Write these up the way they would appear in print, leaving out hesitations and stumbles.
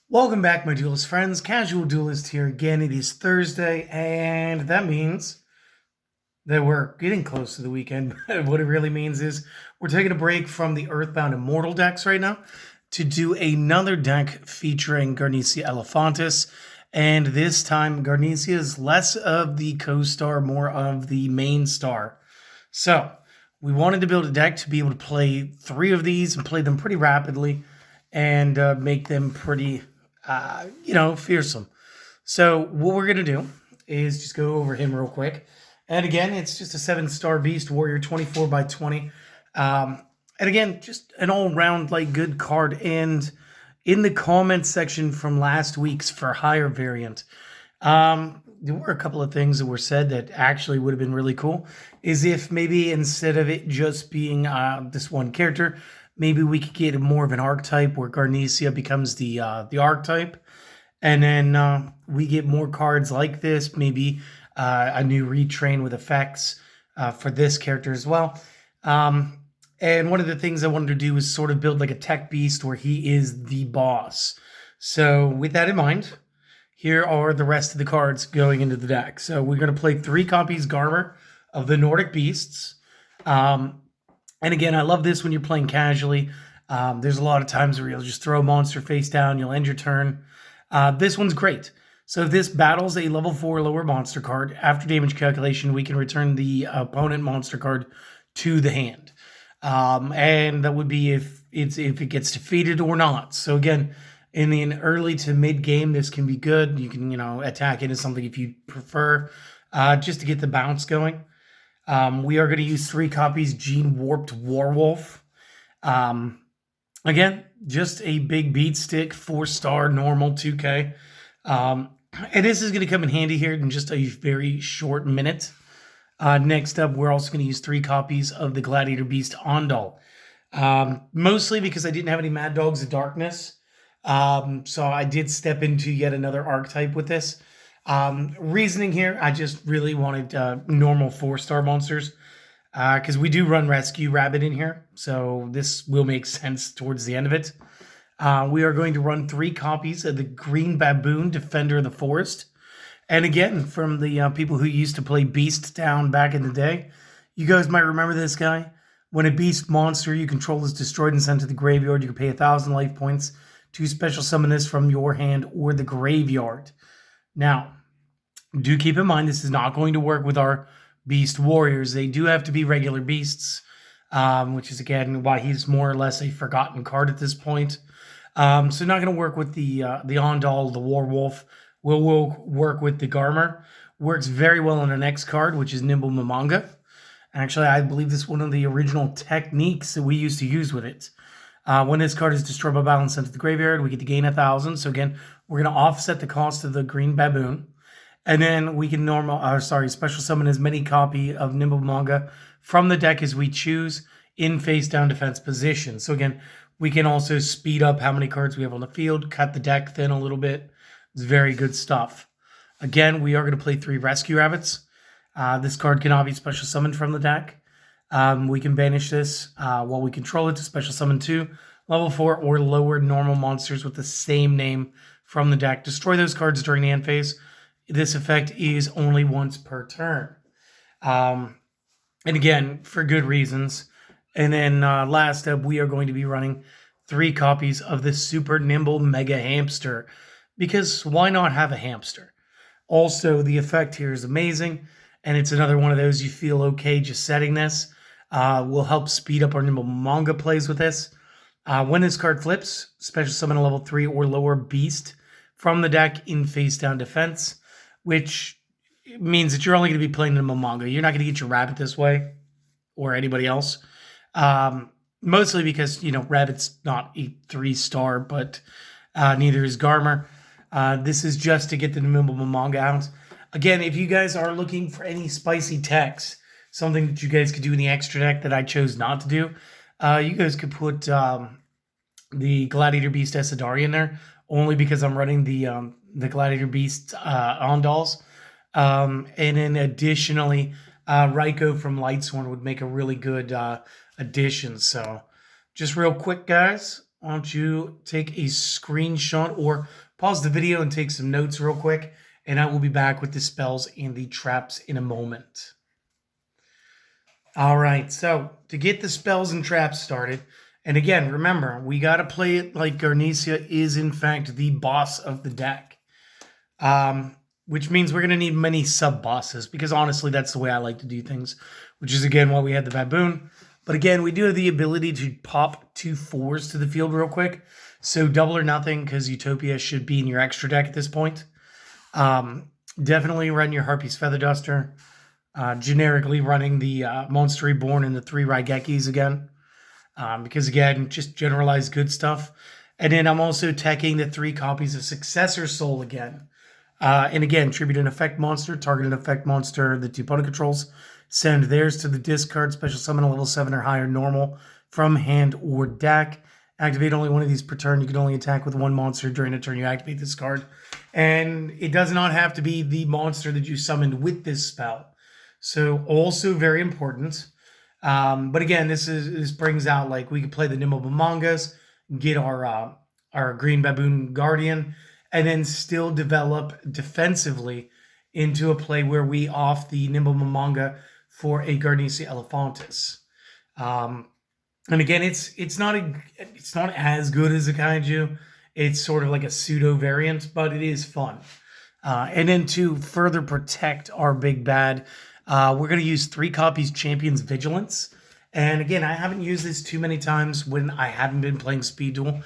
Welcome back, my duelist friends. Casual Duelist here again. It is Thursday, and that means that we're getting close to the weekend. What it really means is we're taking a break from the Earthbound Immortal decks right now to do another deck featuring Garnecia Elefantis. And this time, Garnecia is less of the co-star, more of the main star. So, we wanted to build a deck to be able to play 3 of these and play them pretty rapidly and make them pretty fearsome. So what we're going to do is just go over him real quick. And again, it's just a 7-star Beast Warrior, 24 by 20. And again, just an all-round good card. And in the comments section from last week's for higher variant, there were a couple of things that were said that actually would have been really cool. Is if maybe instead of it just being this one character, maybe we could get more of an archetype where Garnecia becomes the archetype. And then we get more cards like this, maybe a new retrain with effects for this character as well. And one of the things I wanted to do is sort of build like a tech beast where he is the boss. So with that in mind, here are the rest of the cards going into the deck. So we're going to play 3 copies Garmer of the Nordic Beasts. And again, I love this when you're playing casually. There's a lot of times where you'll just throw a monster face down, you'll end your turn. This one's great. So if this battles a level 4 lower monster card, after damage calculation, we can return the opponent monster card to the hand. And that would be if it gets defeated or not. So again, in the early to mid game, this can be good. You can, attack it as something if you prefer, just to get the bounce going. We are going to use 3 copies Gene Warped Warwolf. Again, just a big beat stick, 4-star normal 2K. And this is going to come in handy here in just a very short minute. Next up, we're also going to use 3 copies of the Gladiator Beast Ondal. Mostly because I didn't have any Mad Dogs of Darkness. So I did step into yet another archetype with this. Reasoning here, I just really wanted normal 4-star monsters. Because we do run Rescue Rabbit in here, so this will make sense towards the end of it. We are going to run 3 copies of the Green Baboon, Defender of the Forest. And again, from the people who used to play Beast Town back in the day, you guys might remember this guy. When a beast monster you control is destroyed and sent to the graveyard, you can pay 1,000 life points to special summon this from your hand or the graveyard. Now, do keep in mind this is not going to work with our Beast Warriors. They do have to be regular beasts, which is again why he's more or less a forgotten card at this point. So not going to work with the Ondal, the Warwolf. We'll work with the Garmer. Works very well on the next card, which is Nimble Mamanga. Actually, I believe this is one of the original techniques that we used to use with it. When this card is destroyed by battle and sent to the graveyard, we get to gain 1,000. So again, we're going to offset the cost of the Green Baboon. And then we can special summon as many copy of Nimble Manga from the deck as we choose in face down defense position. So again, we can also speed up how many cards we have on the field, cut the deck thin a little bit. It's very good stuff. Again, we are going to play 3 Rescue Rabbits. This card cannot be special summoned from the deck. We can banish this while we control it to special summon 2 level 4 or lower normal monsters with the same name from the deck. Destroy those cards during the end phase. This effect is only once per turn. And again, for good reasons. And then last up, we are going to be running 3 copies of the Super Nimble Mega Hamster. Because why not have a hamster? Also, the effect here is amazing. And it's another one of those you feel okay just setting this. Will help speed up our Nimble Manga plays with this. When this card flips, special summon a level 3 or lower beast from the deck in face down defense. Which means that you're only going to be playing Nimble Manga. You're not going to get your Rabbit this way, or anybody else. Mostly because, Rabbit's not a 3-star, but neither is Garmer. This is just to get the Nimble Manga out. Again, if you guys are looking for any spicy techs, something that you guys could do in the extra deck that I chose not to do, you guys could put the Gladiator Beast Esadari in there, only because I'm running the Gladiator Beast Ondals. And then additionally, Raiko from Lightsworn would make a really good addition. So just real quick, guys, why don't you take a screenshot or pause the video and take some notes real quick, and I will be back with the spells and the traps in a moment. All right, so to get the spells and traps started, and again, remember, we got to play it like Garnecia is, in fact, the boss of the deck. Which means we're going to need many sub-bosses, because honestly, that's the way I like to do things, which is, again, why we had the Baboon. But again, we do have the ability to pop 2 4s to the field real quick. So double or nothing, because Utopia should be in your extra deck at this point. Definitely run your Harpy's Feather Duster. Generically running the Monster Reborn and the 3 Raigekis again. Because again, just generalized good stuff. And then I'm also teching the 3 copies of Successor Soul again. And again, tribute an effect monster, target an effect monster that the opponent controls. Send theirs to the discard, special summon a level 7 or higher normal from hand or deck. Activate only one of these per turn. You can only attack with 1 monster during a turn you activate this card. And it does not have to be the monster that you summoned with this spell. So also very important. But again, this brings out, like, we could play the Nimble Mangas, get our Green Baboon Guardian, and then still develop defensively into a play where we off the Nimble Manga for a Garnecia Elefantis. And again, it's not as good as a Kaiju. It's sort of like a pseudo variant, but it is fun. And then to further protect our big bad, we're going to use 3 copies Champion's Vigilance. And again, I haven't used this too many times when I haven't been playing Speed Duel.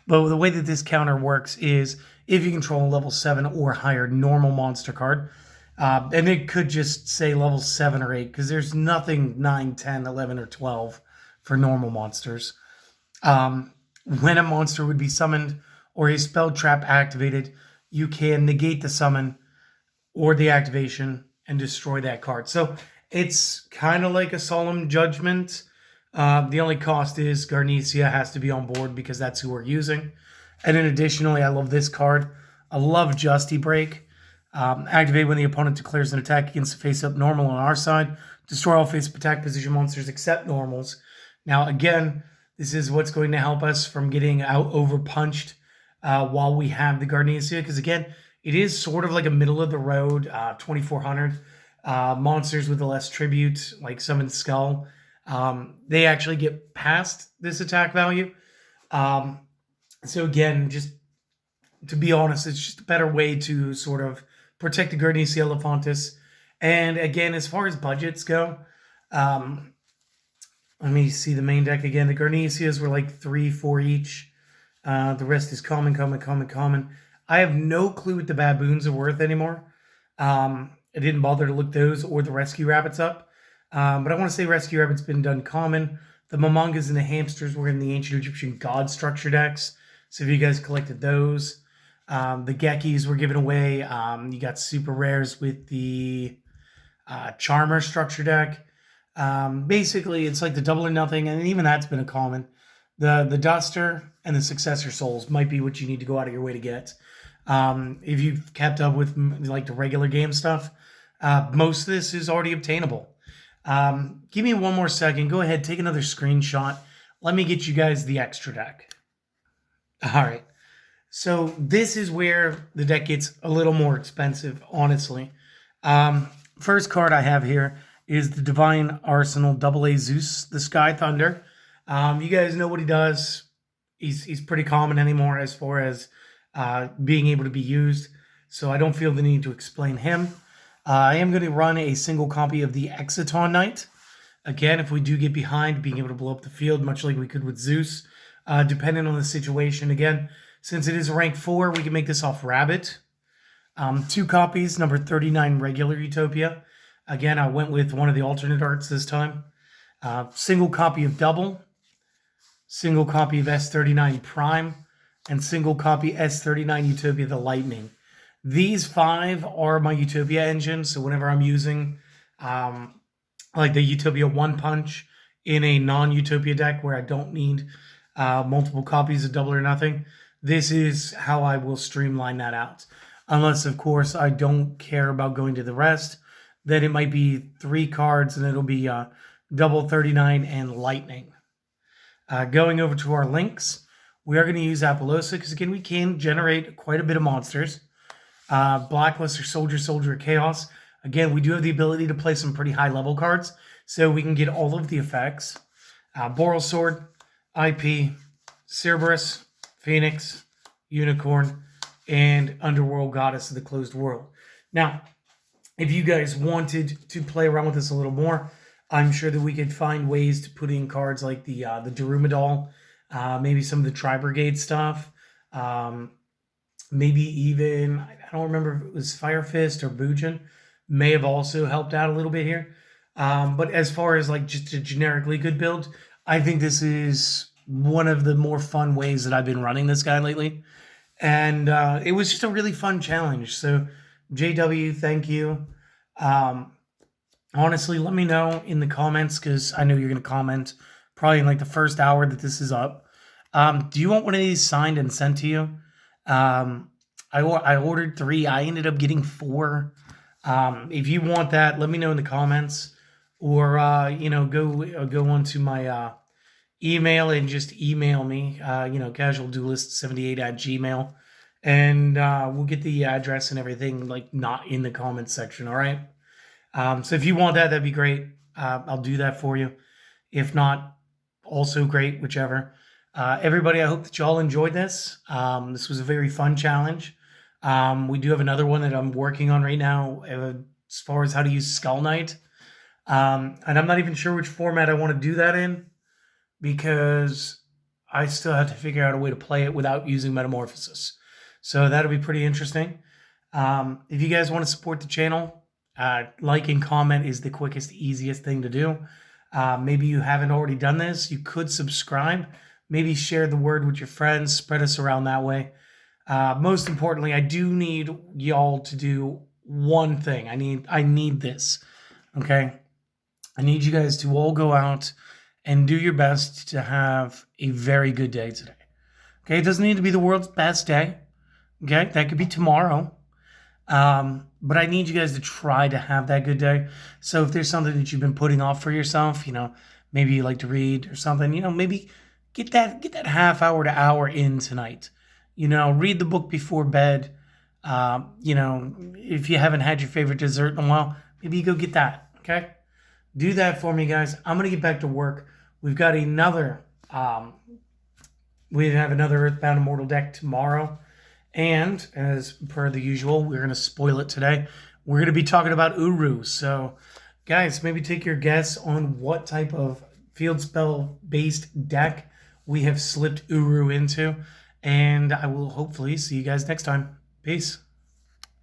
But the way that this counter works is if you control a level 7 or higher normal monster card, and it could just say level 7 or 8, because there's nothing 9, 10, 11, or 12 for normal monsters. When a monster would be summoned or a spell trap activated, you can negate the summon or the activation and destroy that card. So it's kind of like a Solemn Judgment. The only cost is Garnecia has to be on board because that's who we're using. And then additionally, I love this card. I love Justy Break. Activate when the opponent declares an attack against the face-up normal on our side. Destroy all face-up attack position monsters except normals. Now, again, this is what's going to help us from getting out over-punched while we have the Garnecia. Because, again, it is sort of like a middle-of-the-road 2400. Monsters with the less tribute, like Summon Skull, they actually get past this attack value. So again, just to be honest, it's just a better way to sort of protect the Garnecia Elefantis. And again, as far as budgets go, let me see the main deck again. The Garnecias were like 3, 4 each. The rest is common. I have no clue what the Baboons are worth anymore. I didn't bother to look those or the Rescue Rabbits up. But I want to say Rescue Rabbit's been done common. The Momongas and the Hamsters were in the Ancient Egyptian God structure decks. So if you guys collected those. The Gekis were given away. You got super rares with the Charmer structure deck. Basically, it's like the Double or Nothing, and even that's been a common. The Duster and the Successor Souls might be what you need to go out of your way to get. If you've kept up with like the regular game stuff, most of this is already obtainable. Give me one more second. Go ahead, take another screenshot. Let me get you guys the extra deck. All right. So this is where the deck gets a little more expensive, honestly. First card I have here is the Divine Arsenal AA Zeus, the Sky Thunder. You guys know what he does. He's pretty common anymore as far as being able to be used. So I don't feel the need to explain him. I am going to run a single copy of the Exciton Knight. Again, if we do get behind, being able to blow up the field, much like we could with Zeus, depending on the situation. Again, since it is a rank 4, we can make this off Rabbit. 2 copies, number 39 regular Utopia. Again, I went with one of the alternate arts this time. Single copy of Double. Single copy of S39 Prime. And single copy S39 Utopia the Lightning. These 5 are my Utopia engines. So whenever I'm using like the Utopia One Punch in a non-Utopia deck where I don't need multiple copies of Double or Nothing, this is how I will streamline that out. Unless, of course, I don't care about going to the rest. Then it might be 3 cards and it'll be Double 39 and Lightning. Going over to our links, We are going to use Apollosa because, again, we can generate quite a bit of monsters. Blacklist or Soldier of Chaos. Again, we do have the ability to play some pretty high-level cards, so we can get all of the effects. Boral Sword, IP, Cerberus, Phoenix, Unicorn, and Underworld Goddess of the Closed World. Now, if you guys wanted to play around with this a little more, I'm sure that we could find ways to put in cards like the Darumidal, maybe some of the Tri-Brigade stuff, maybe even, I don't remember if it was Fire Fist or Bujin, may have also helped out a little bit here. But as far as like just a generically good build, I think this is one of the more fun ways that I've been running this guy lately. And it was just a really fun challenge. So JW, thank you. Honestly, let me know in the comments, because I know you're going to comment probably in like the first hour that this is up. Do you want one of these signed and sent to you? I ordered 3. I ended up getting 4. If you want that, let me know in the comments, or go onto my email and just email me. casualduelist78@gmail, and we'll get the address and everything like not in the comments section. All right. So if you want that, that'd be great. I'll do that for you. If not, also great, whichever. Everybody, I hope that y'all enjoyed this. This was a very fun challenge. We do have another one that I'm working on right now as far as how to use Skull Knight. And I'm not even sure which format I want to do that in, because I still have to figure out a way to play it without using Metamorphosis. So that'll be pretty interesting. If you guys want to support the channel, like and comment is the quickest, easiest thing to do. Maybe you haven't already done this. You could subscribe. Maybe share the word with your friends. Spread us around that way. Most importantly, I do need y'all to do one thing. I need this. Okay? I need you guys to all go out and do your best to have a very good day today. Okay? It doesn't need to be the world's best day. Okay? That could be tomorrow. But I need you guys to try to have that good day. So if there's something that you've been putting off for yourself, maybe you like to read or something, maybe get that half hour to hour in tonight. Read the book before bed. If you haven't had your favorite dessert in a while, maybe you go get that. Okay? Do that for me, guys. I'm going to get back to work. We've got another, we have another Earthbound Immortal deck tomorrow. And as per the usual, we're going to spoil it today. We're going to be talking about Uru. So, guys, maybe take your guess on what type of field spell-based deck we have slipped Uru into. And I will hopefully see you guys next time. Peace.